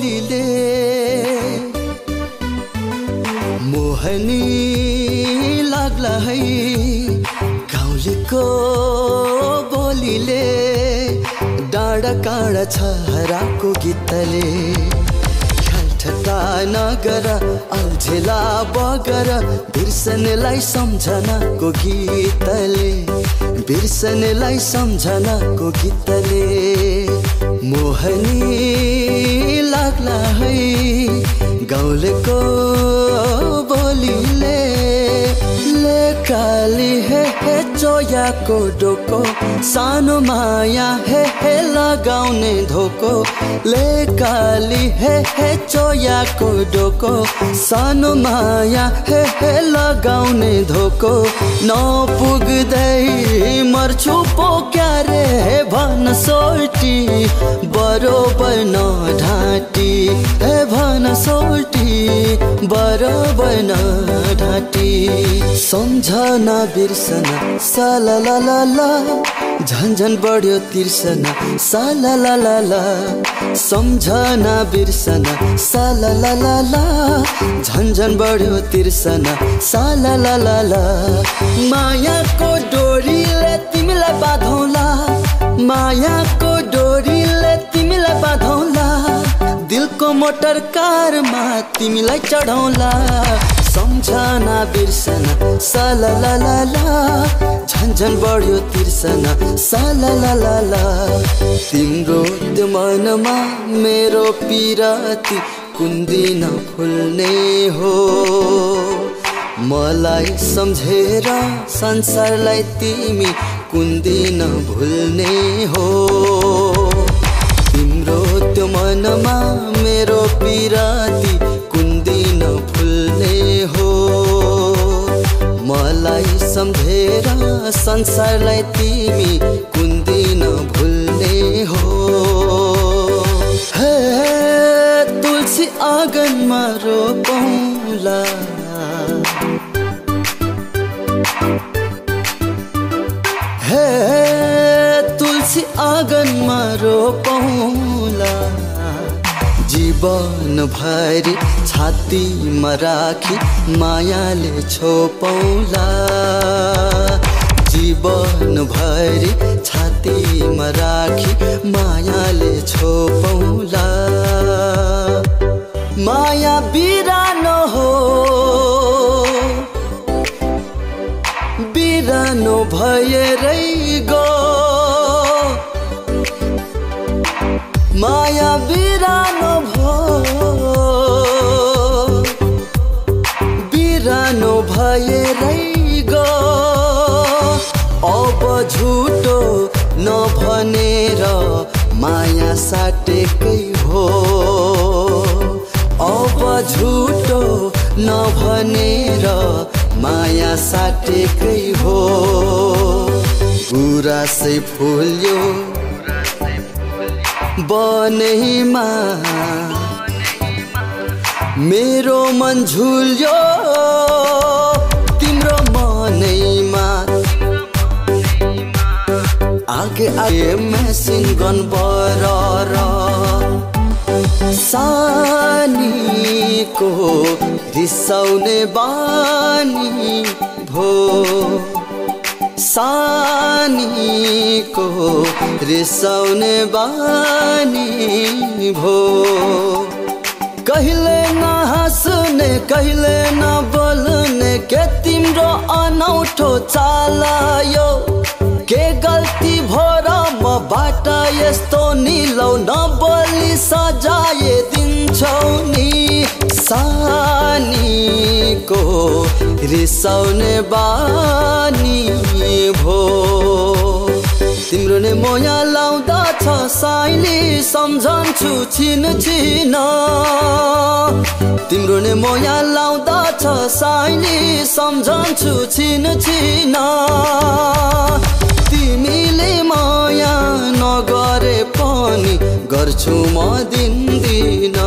बोलीले मोहनी लाग्ला है गाउँलेको बोलीले डाँडा काँडा छहराको गीतले ठट्टा नगर अल्झेला बगर बिर्सनेलाई सम्झनाको गीतले बिर्सनेलाई सम्झनाको गीतले मोहनी लाग्ला है गाउँलेको बोलीले लेकाली हे चोयाको डोको सानो माया हे लगाउने धोको लेकाली हे चोयाको डोको सानो माया हे लगाउने धोको नपुग्दै मर्छु पो क्यारे भन सोल्टी बरोबर नढाँटी हे भन सोल्टी बरोबर नढाँटी सम्झना बिर्सना साला ला ला ला झन्झन बढ्यो तिर्सना साला ला ला ला सम्झना बिर्सना साला ला ला ला झन्झन बढ्यो तिर्सना साला ला ला ला मायाको डोरीले तिमीलाई बाँधौला मायाको डोरीले तिमीलाई बाँधौला दिलको मोटर कारमा तिमीलाई चढौला सम्झना बिर्सना साला ला ला ला झन्झन बढ्यो तिर्सना साला ला ला ला तिम्रो त्यो मनमा मेरो पिराती कुन दिन फुल्ने हो मलाई सम्झेर संसारलाई तिमी कुन दिन भुल्ने हो तिम्रो त्यो मनमा मेरो पिराती कुन दिन फुल्ने हो मलाई सम्झेर संसारलाई तिमी कुन दिन भुल्ने हो हे तुलसी आँगनमा रोपौँला हे तुलसी आँगनमा रोपौँला जीवन भरि छातीमा राखी मायाले छोपौँला जीवन भरि छातीमा राखी मायाले छोपौँला माया बिरानो हो बिरानो भएरै गो माया बिरानो भो बिरानो भएरै गो अब झुटो नभनेर माया साटेकै हो अब झुटो नभनेर माया साटेकै हो गुराँसै फुल्यो बनैमा मेरो मन झुल्यो तिम्रो मनैमा आगे आगे मेसिन गन बरर सानीको रिसाउने बानी भो सानीको रिसाउने बानी भो कहिले नहाँस्ने कहिले नबोल्ने के तिम्रो अनौठो चालायो के गल्ती भएर मबाट यस्तो निलौ नबोली सजाय दिन्छौ नि सानीको रिसाउने बानी भो तिम्रो नै मोया लाउँदछ साइली सम्झन्छु छिन छिन तिम्रो नै मोया लाउँदछ साइली सम्झन्छु छिन छिन तिमीले माया नगरे पनि गर्छु म दिन्दिन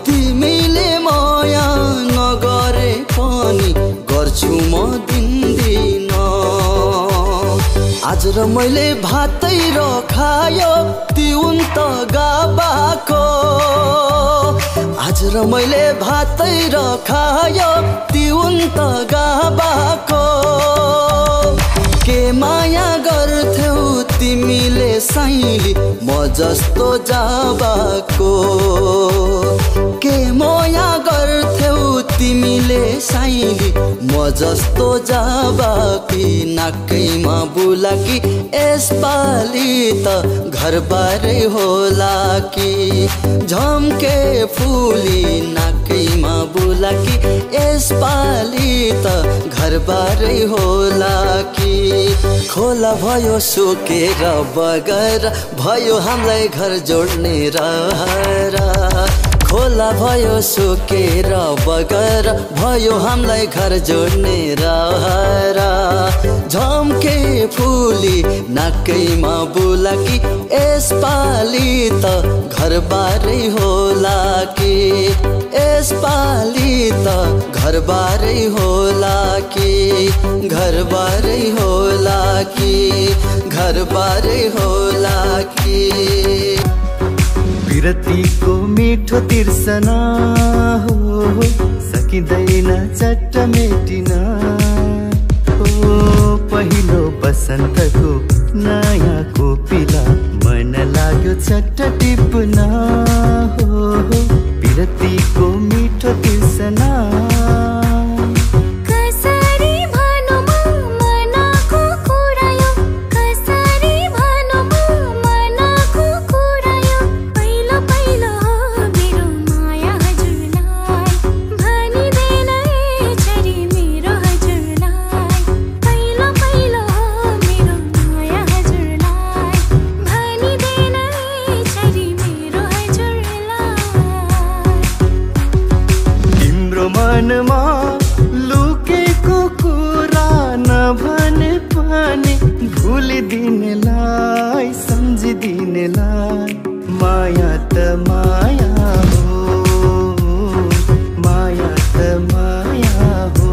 तिमीले माया नगरे पनि गर्छु म दिन्दिन आज र मैले भातै र खायो तिउन त गाबाको र मैले भातै र खायो तिउन त गाबाको के माया गर्थ्यौ तिमीले साइली म जस्तो जाबाको के माया गर्थ्यौ तिमीले साइली म जस्तो जाबाकी नाकैमा बुलाकी यसपालि त घरबारै होला कि झम्के फुली नाकैमा बुलाकी यसपालि त घरबारै होला कि खोला भयो सुकेर बगर भयो हामीलाई घर जोड्ने रहर खोला भयो सुकेर बगर भयो हामीलाई घर जोड्ने रहर झम्के फुली नाकैमा बुलाकी यसपालि त घरबारै होला कि यसपालि त घरबारै होला कि घरबारै होला कि घरबारै होला कि विरतीको मिठो तिर्सना हो सकिँदैन चट्ट मेटिन हो पहिलो बसन्तको नयाँ कोपिला मन लाग्यो चट्ट टिप्न हो विरतीको मिठो तिर्सना मनमा लुकेको कुरा नभने पनि भुलिदिनेलाई सम्झिदिनेलाई माया त माया हो माया त माया हो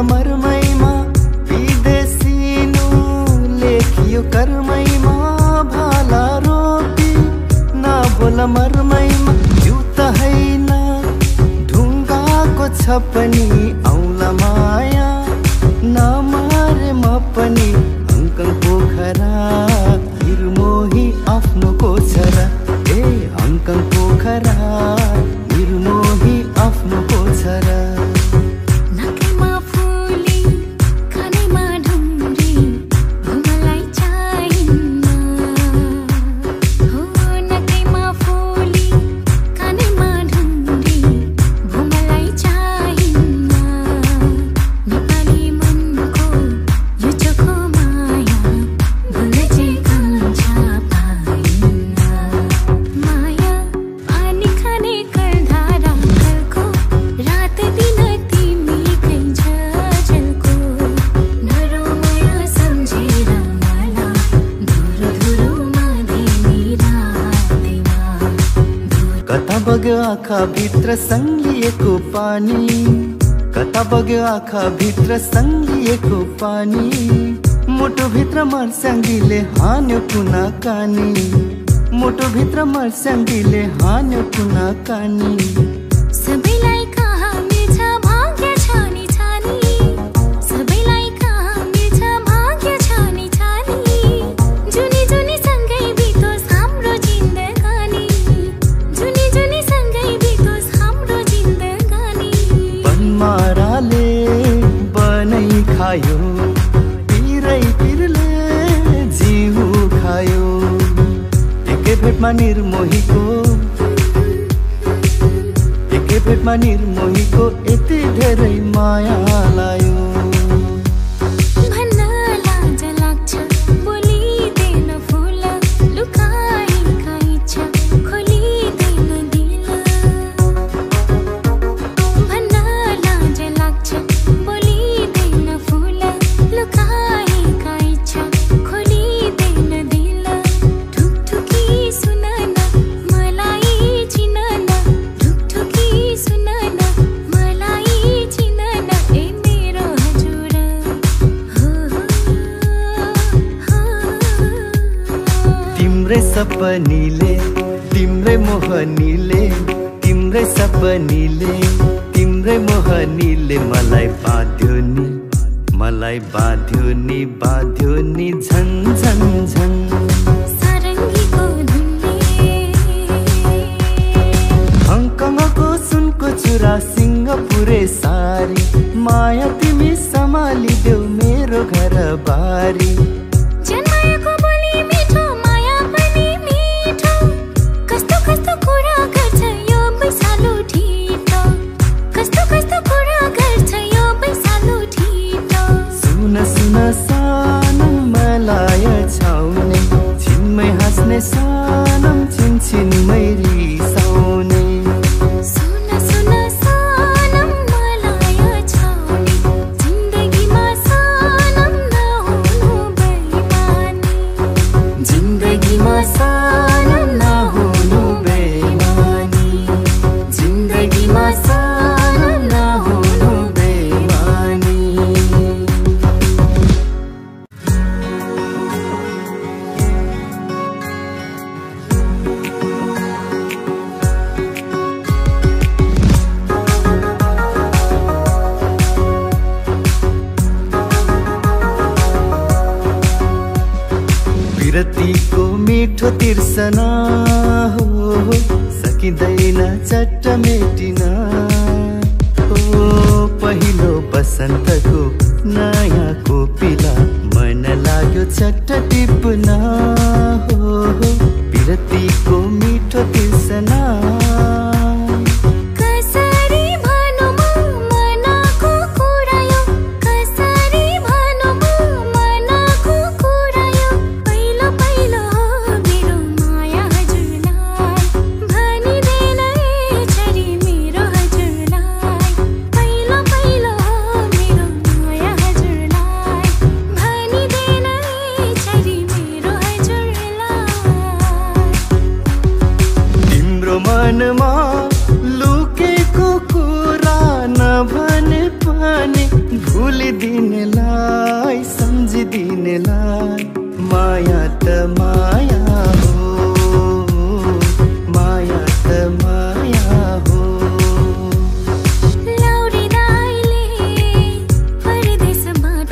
मरमैमा विदेशीनु लेखियो कर्मैमा भाला रोपी नबोल मरमैमा जुत्ता हैन ढुङ्गाको छ पनि औला माया नमारे म पनि हङकङ पोखरा निर्मोही आफ्नो कोछरा ए हङकङ पोखरा निर्मोही आफ्नो कोछरा बग्यो आँखा भित्र सङ्गिएको पानी कता बग्यो आँखा भित्र सङ्गिएको पानी मुटु भित्र मर्स्याङ्गीले हान्यो कुना कानी मुटु भित्र मर्स्याङ्गीले हान्यो कुना कानी सबैलाई कहाँ मिल्छ भाग्य छानी छानी सबैलाई कहाँ मिल्छ भाग्य छानी छानी जुनी जुनी सँगै बितोस् हाम्रो जिन्दगानी जुनी जुनी सँगै बितोस् हाम्रो जिन्दगानी बनमाराले बनै खायो पिरै पिरले जिउ खायो एकै भेटमा निर्मोहीको भेटमा निर्मोहीको यति धेरै माया लायो। सपनीले तिम्रै मोहनीले तिम्रै सपनीले तिम्रै मोहनीले मलाई बाँध्यो नि झन झन झन सारङ्गीको धुनले हङकङको सुनको चुरा सिङ्गापुरे सारी माया तिमी सम्हालिदेऊ मेरो घर बारी। सानम छिनछिनमै रिसाउने सुन सुन सानम मलाई छाउने जिन्दगीमा सानम नहुनु बेइमानी जिन्दगीमा सानम नहुनु बेइमानी जिन्दगीमा सानम नहुनु बेइमानी। विरतीको मिठो तिर्सना हो सकिँदैन चट्ट मेटिन हो। पहिलो बसन्तको नयाँ कोपिला मन लाग्यो चट्ट टिप्न हो। विरतीको मिठो तिर्सना मनमा लुकेको कुरा नभने पनि भुलिदिनेलाई सम्झिदिनेलाई माया त माया हो माया त माया हो। लौरी दाइले परदेशबाट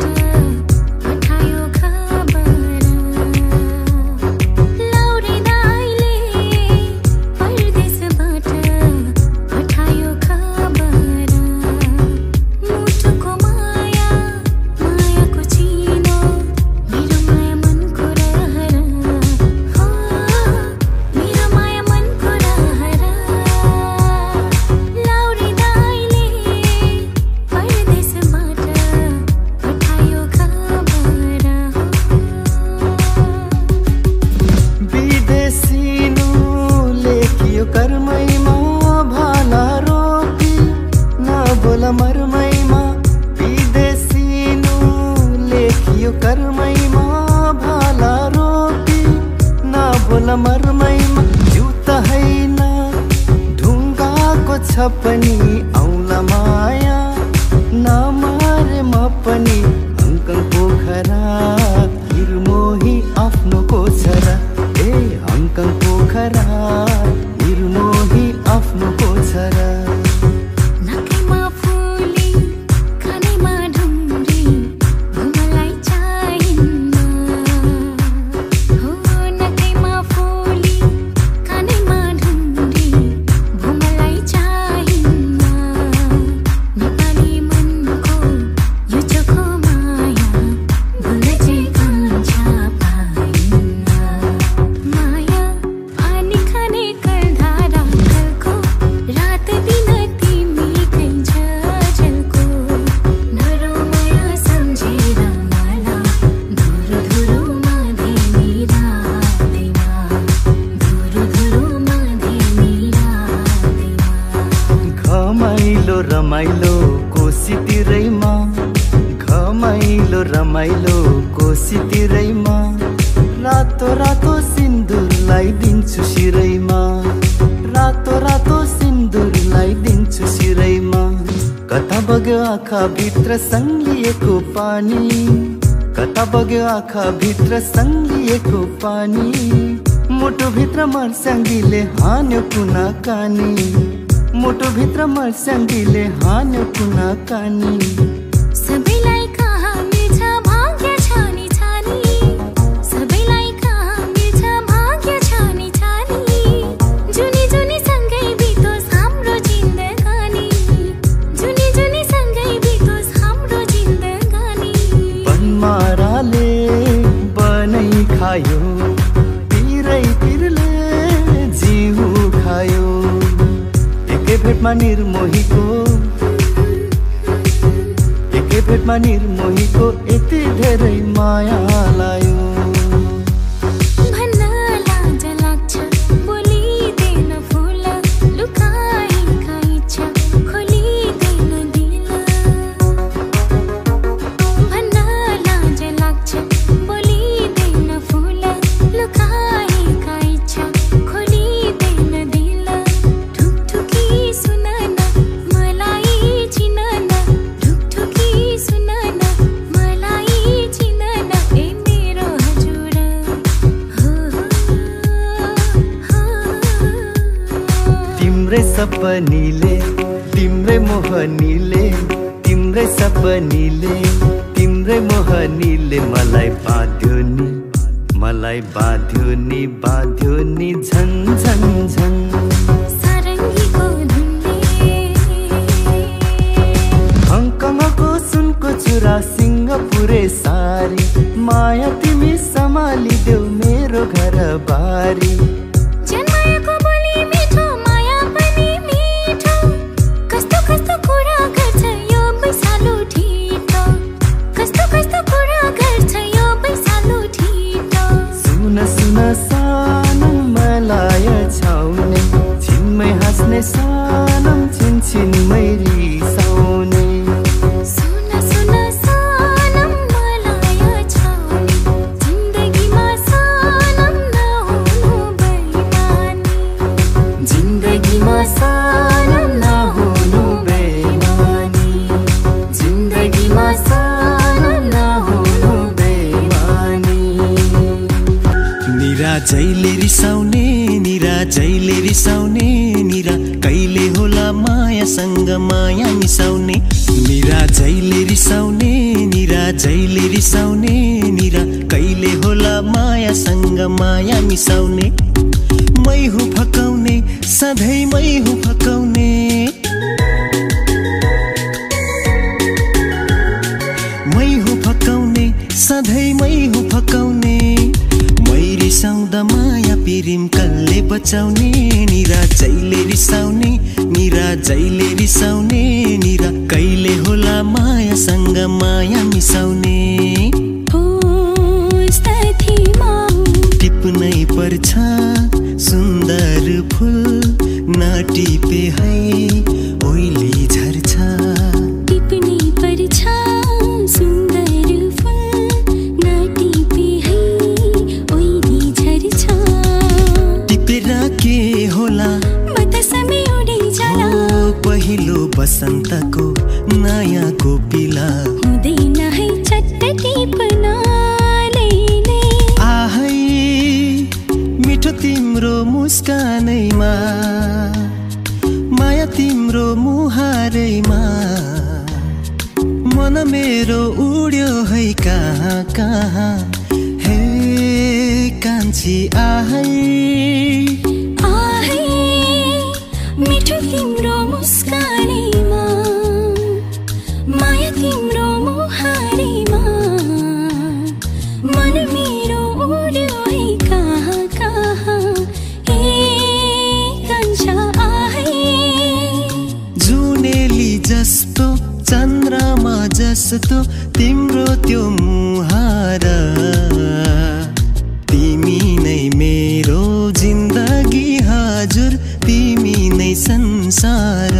पठायो खबर लौरी दाइले मुटुको माया मायाको चिनो मेरो माया मनको रहर हो मेरो माया मनको रहर लौरी दाइले परदेशबाट पठायो खबर विदेशिनु लेखियो कर्मैमा भाला रोकी नबोला मर्मैमा विदेशिनु लेखियो कर्मैमा भाला रोकी नबोला मर्मैमा जुत्ता हैन ढुङ्गाको छ पनि औला माया नमारे म पनि हङकङ पोखरा निर्मोही आफ्नो कोछरा ए हङकङ पोखरा निर्मोही आफ्नो कोछरा। नकैमा फुली कानैमा ढुङ्ग्री घुमलाई चाहिन्न हो नकैमा फुली कानैमा ढुङ्ग्री घुमलाई चाहिन्न नेपाली मनको यो चोखो माया भुल्न चाहिँ कान्छ पाइन्न माया पानी खाने कलधारा कता बग्यो आँखा भित्र सङ्गिएको पानी, कता बग्यो आँखा भित्र सङ्गिएको पानी, मुटु भित्र मर्स्याङ्गीले हान्यो कुना कानी, मुटु भित्र मर्स्याङ्गीले हान्यो कुना कानी। सबैलाई कहाँ मिल्छ भाग्य छानी छानी, सबैलाई कहाँ मिल्छ भाग्य छानी छानी, जुनी जुनी सँगै बितोस् हाम्रो जिन्दगानी, जुनी जुनी सँगै बितोस् हाम्रो जिन्दगानी। बनमाराले बनै खायो, पिरै पिरले जिउ खायो, एकै भेटमा निर्मोहीको, एकै भेटमा निर्मोहीको यति धेरै माया लायो। भन्न लाज लाग्छ बोलिँदैन फुल, लुकाएका इच्छा खोलिँदैन दिल। भन्न लाज लाग्छ बोलिँदैन फुल, लुकाएका इच्छा खोलिँदैन दिल। ढुकढुकी सुन न मलाई चिन न, ढुकढुकी सुन न मलाई चिन न, ए मेरो हजुर हो तिम्रै सपनीले, तिम्रै मोहनीले, तिम्रै सपनीले, तिम्रै मोहनीले मलाई बाँध्यो नि, मलाई बाँध्यो नि, बाँध्यो नि झन झन झन। सारङ्गीको धुनले हङकङको सुनको चुरा, सिङ्गापुरे सारी, माया तिमी सम्हालिदेऊ मेरो घर बारी। जन्माएको बोली मिठो, माया पनि मिठो, कस्तो कस्तो कुरा गर्छ यो बैसालु ठिटो, कस्तो कस्तो कुरा गर्छ यो बैसालु ठिटो। सुन सुन सानम मलाई छाउने, छिनमै हाँस्ने सानम छिन छिनमै रिसाउने। सुन सुन सानम मलाई छाउने, जिन्दगीमा सानम नहुनु बेइमानी, जिन्दगीमा सानम नहुनु बेइमानी, जिन्दगीमा सानम नहुनु बेइमानी। निरा जैले रिसाउने, निरा जैले रिसाउने, निरा कहिले होला मायासँग माया मिसाउने। निरा जैले रिसाउने, निरा जैले रिसाउने, निरा कहिले होला मायासँग माया मिसाउने। मै हुँ फकाउने, सधैँ मै हुँ फकाउने, मै हुँ फकाउने, सधैँ मै हुँ फकाउने। मै रिसाउँदा माया पिरिम कसले बचाउने। निरा जैले रिसाउने, निरा जैले रिसाउने, निरा कहिले होला मायासँग माया मिसाउने। टिप्नै पर्छ सुन्दर फुल, नटिपे है ओइली झर्छ। टिप्नै पर्छ सुन्दर फुल, नटिपे है ओइली झर्छ। टिपेर के होला बतासमै उडै जाला, पहिलो बसन्तको नयाँ कोपिला। हुँदैन है चट्ट टिप्न लैले। आहै मिठो तिम्रो मुस्कानैमा, माया तिम्रो मुहारैमा, मन मेरो उड्यो है कहाँ कहाँ। हे कान्छी आहै, आहै मिठो तिम्रो मुस्कानैमा, माया तिम्रो मुहारैमा, मन मेरो उड्यो है कहाँ कहाँ। ए कान्छा आहै, जुनेली जस्तो चन्द्रमा जस्तो तिम्रो त्यो मुहार। तिमी नै मेरो जिन्दगी हजुर, तिमी नै संसार।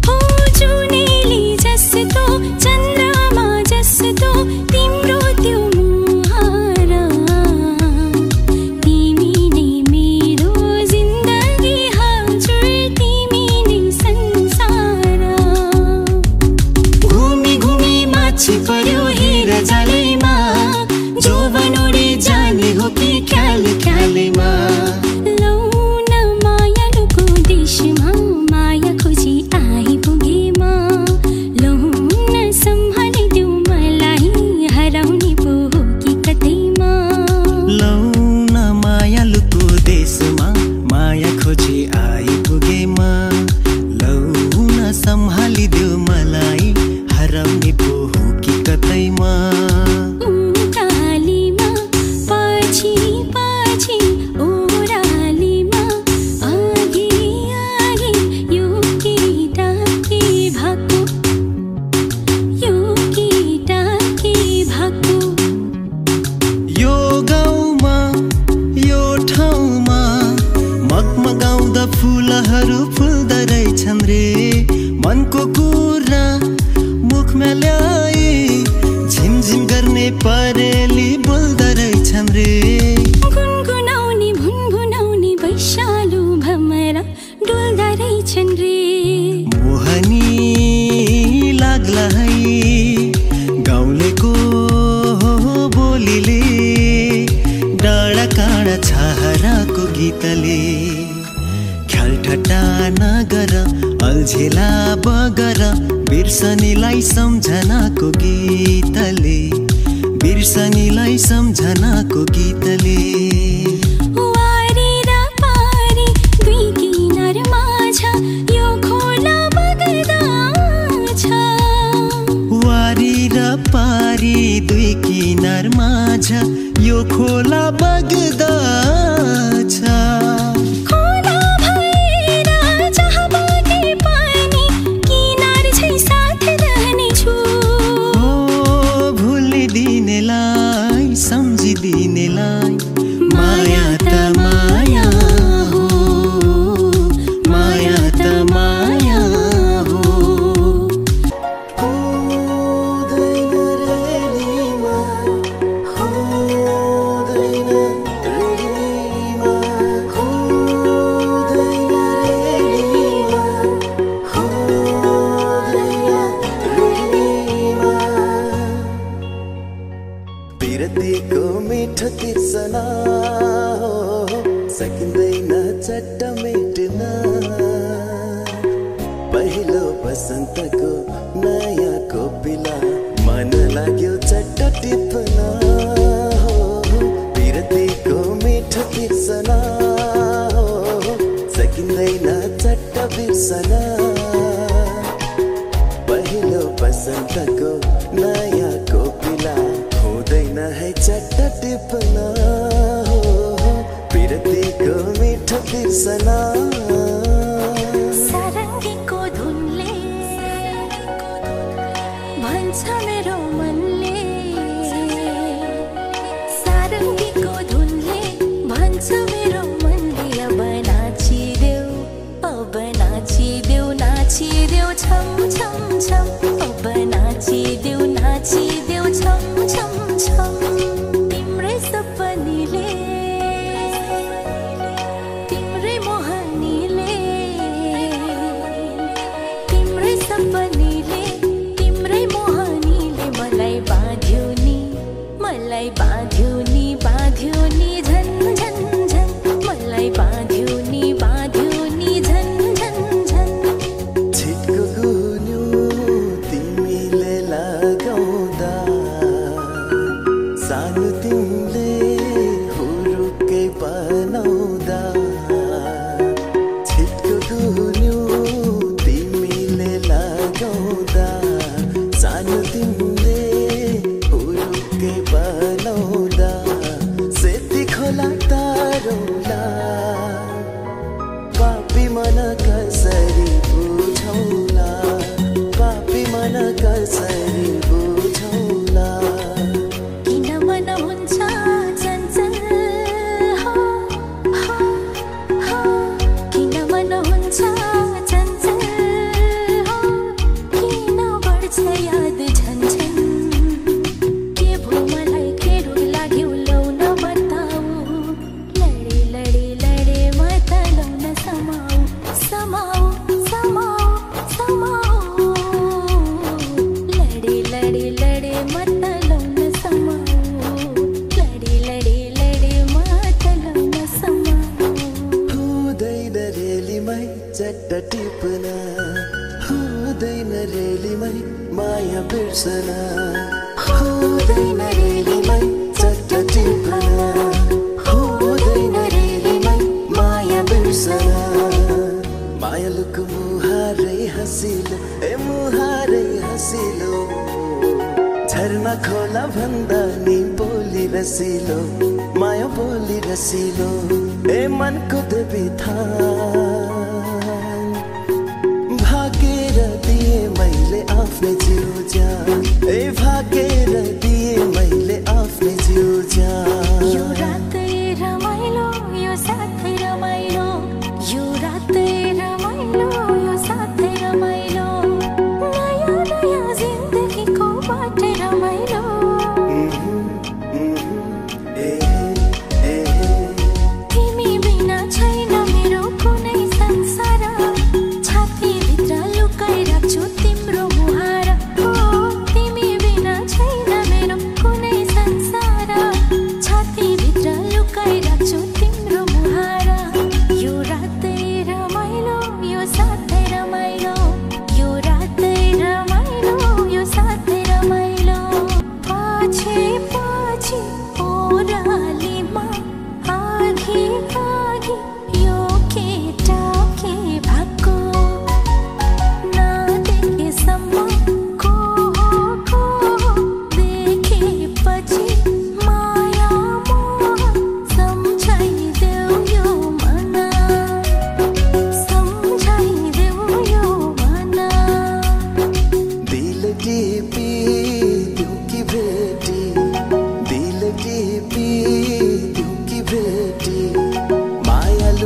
हो जुनेली जस्तो चन्द्रमा जस्तो तिम्रो त्यो मुहार। तिमी नै मेरो जिन्दगी हजुर, तिमी नै संसार। फुलहरू फुल्दा रहेछन् रे मनको कुरा मुखमा ल्याए झिमझिम गर्ने परेली बोल्दा रहेछन् रे गुनगुनाउने भुनभुनाउने वैशालु भमरा डुल्दा रहेछन् रे मोहनी लाग्ला है गाउँलेको बोलीले डाँडा काँडा छाहराको गीतले ख्यालठट्टा नगर अल्झेला बगर बिर्सनीलाई सम्झनाको गीतले बिर्सनीलाई सम्झनाको गीतले वारी र पारी दुई किनार माझ यो खोला बग्दा छ वारी र पारी दुई किनार माझ यो खोला बग्दा छ खोला भएर जहाँ बगे पनि किनार छै साथ रहने छु ओ भुलिदिनेलाई सम्झिदिनेलाई माया त माया हो माया त माया हो पिरतीको मिठो तिर्सना हो सकिँदैन चट्ट मेट्न पहिलो बसन्तको नयाँ कोपिला मन लाग्यो चट्ट टिप्न हो पिरतीको मिठो तिर्सना हो सकिँदैन चट्ट बिर्सन पहिलो बसन्तको नयाँ कोपिला हुँदैन है चट्ट टिप्न हो पिरतीको मिठो बिर्सना सारङ्गीको धुनले भन्छ मेरो मनले सारङ्गीको धुनले भन्छ मेरो मनले अब नाचिदेऊ छम छम छम अब नाचिदेऊ छम छम छम तिम्रै सपनीले तिम्रै मोहनीले तिम्रै सपनीले तिम्रै मोहनीले मलाई बाँध्यो नि झन झन झन मलाई बाँध्यो नि झन झन झन छिटको गुन्यो तिमीले लगाउँदा सानो तिमीले हुरुकै बनाउँदा छिटको गुन्यो तिमीले लगाउँदा सानो तिमीले हुरुकै बनाउँदा सेती खोला तारौला पापी मन कसरी बुझौला पापी मन कसरी बुझौला किन मन हुन्छ चञ्चल हो किन मन हुन्छ चञ्चल हो किन बढ्छ याद झन् झन् के भो मलाई खेरो लाग्यो लौ न बताऊ लडे म त लौ न समाऊ लडे म त लौ न समाऊ लडे म त लौ न समाऊ हुँदैन रेलीमै चट्ट टिप्न हुँदैन रेलीमै माया बिर्सन हुँदैन रेलीमै चट्ट टिप्न हुँदैन रेलीमै माया बिर्सन मायालुको मुहारै हँसिलो मुहारै हँसिलो झरना खोला भन्दा नि बोली रसिलो माया बोली रसिलो मनको देवी थान भागेर दिए मैले आफ्नै जिउ जान भागेर दिए मैले आफ्नै जिउ जान यो रातै रमाइलो यो साथै रमाइलो यो रात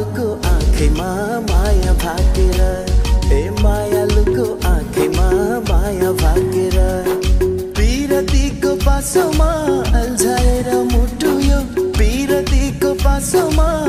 मायालुको आँखैमा माया भागेर ए मायालुको आँखैमा माया भागेर पिरतीको पासोमा अल्झाएर मुटु यो पिरतीको पासोमा